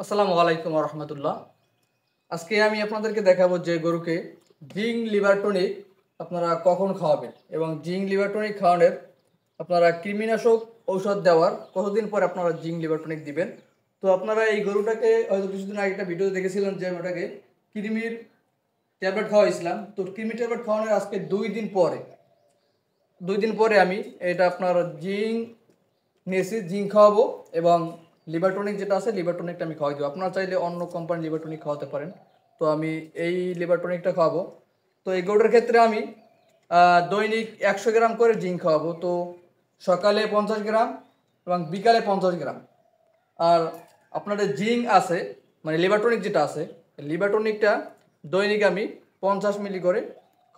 আসসালামু আলাইকুম রহমতুল্লাহ। আজকে আমি আপনাদেরকে দেখাবো যে গরুকে জিঙ্ক লিভার টনিক আপনারা কখন খাওয়াবেন এবং জিঙ্ক লিভার টনিক খাওয়ানোর আপনারা কৃমিনাশক ঔষধ দেওয়ার কতদিন পর আপনারা জিঙ্ক লিভার টনিক দিবেন। তো আপনারা এই গরুটাকে হয়তো কিছুদিন আগে একটা ভিডিও দেখেছিলেন যে আমি ওটাকে কৃমির ট্যাবলেট খাওয়াইছিলাম। তো কৃমি ট্যাবলেট খাওয়ানোর আজকে 2 দিন পরে আমি এটা আপনার জিঙ্ক নিয়েছি, জিঙ্ক খাওয়াবো এবং লিভার টনিক যেটা আছে লিভার টনিকটা আমি খাওয়াই দেবো। আপনারা চাইলে অন্য কোম্পানির লিভার টনিক খাওয়াতে পারেন। তো আমি এই লিভার টনিকটা খাওয়াবো। তো এই গরুর ক্ষেত্রে আমি দৈনিক 100 গ্রাম করে জিঙ্ক খাওয়াবো। তো সকালে 50 গ্রাম এবং বিকালে 50 গ্রাম। আর আপনাদের জিঙ্ক আছে মানে লিভার টনিক যেটা আছে লিভার টনিকটা দৈনিক আমি 50 মিলি করে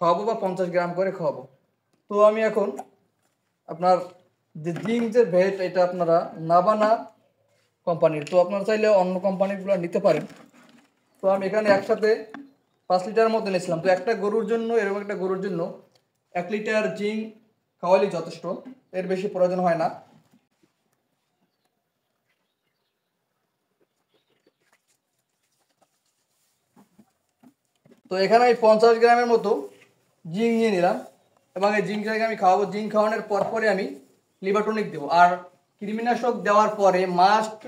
খাওয়াবো বা 50 গ্রাম করে খাওয়াবো। তো আমি এখন আপনার যে জিঙ্ক যে ভেট এটা আপনারা নাবানা কোম্পানির, তো আপনারা চাইলে অন্য কোম্পানিগুলো নিতে পারেন। তো আমি এখানে একসাথে 5 লিটার মতো নিয়েছিলাম। তো একটা গরুর জন্য এরকম একটা গরুর জন্য 1 লিটার জিঙ্ক খাওয়ালেই যথেষ্ট, এর বেশি প্রয়োজন হয় না। তো এখানে আমি 50 গ্রামের মতো জিঙ্ক নিয়ে নিলাম এবং এই জিঙ্কটাকে আমি খাওয়াবো। জিঙ্ক খাওয়ানোর পরে আমি লিভার টনিক দেবো। আর কৃমিনাশক দেওয়ার পরে মাস্ট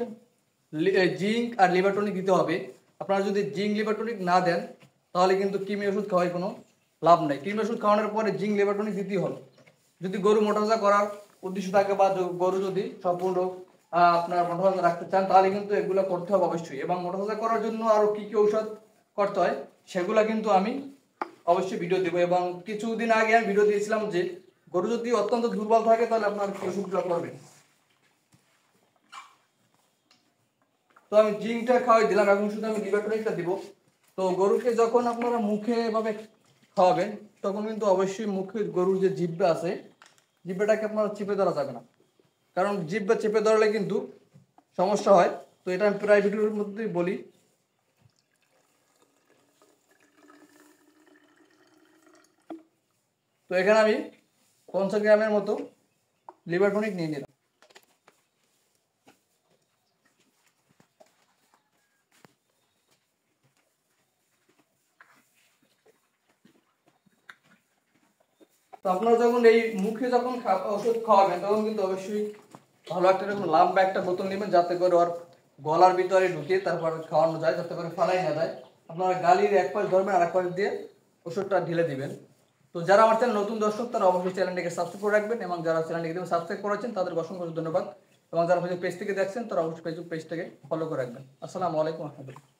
জিঙ্ক আর লিভার টনিক দিতে হবে। আপনারা যদি জিঙ্ক লিভার টনিক না দেন তাহলে কিন্তু কৃমি ওষুধ খাওয়াই কোনো লাভ নেই। কৃমি ওষুধ খাওয়ানোর পরে জিঙ্ক লিভার টনিক দিতেই হবে যদি গরু মোটাতাজা করার উদ্দেশ্য থাকে বা গরু যদি সম্পূর্ণ আপনার মোটাতাজা রাখতে চান তাহলে কিন্তু এগুলো করতে হবে অবশ্যই। এবং মোটাতাজা করার জন্য আরও কী কী ঔষধ করতে হয় সেগুলো কিন্তু আমি অবশ্যই ভিডিও দেবো। এবং কিছুদিন আগে আমি ভিডিও দিয়েছিলাম যে গরু যদি অত্যন্ত দুর্বল থাকে তাহলে আপনার ওষুধগুলো করবেন। তো আমি জিঙ্কটা খাওয়াই দিলাম, এখন শুধু আমি লিভার টনিকটা দিব। তো গরুকে যখন আপনারা মুখে এভাবে খাওয়াবেন তখন কিন্তু অবশ্যই মুখে গরুর যে জিহ্বা আছে জিহ্বাটাকে আপনারা চেপে ধরা যাবে না, কারণ জিহ্বা চেপে ধরলে কিন্তু সমস্যা হয়। তো এটা আমি প্রায় ভিডিওর মধ্যেই বলি। তো এখানে আমি 50 গ্রামের মতো লিভার টনিক নিয়ে নিলাম। তো আপনারা যখন এই মুখে যখন ওষুধ খাওয়াবেন তখন কিন্তু অবশ্যই ভালো একটা এরকম লম্বা একটা বোতল নেবেন যাতে করে ওর গলার ভিতরে ঢুকে তারপর খাওয়ানো যায়, যাতে করে ফালাই না যায়। আপনারা গালির এক পাশ ধরবেন আর এক পাশ দিয়ে ওষুধটা ঢেলে দিবেন। তো যারা আমার চ্যানেল নতুন দর্শক তারা অবশ্যই চ্যানেলটিকে সাবস্ক্রাইব করে রাখবেন এবং যারা চ্যানেলটিকে সাবস্ক্রাইব করেছেন তাদের অসংখ্য ধন্যবাদ। এবং যারা ফেসবুক পেজ থেকে দেখছেন তারা অবশ্যই ফেসবুক পেজটাকে ফলো করে রাখবেন। আসসালামু আলাইকুম রহমতুল্লাহ।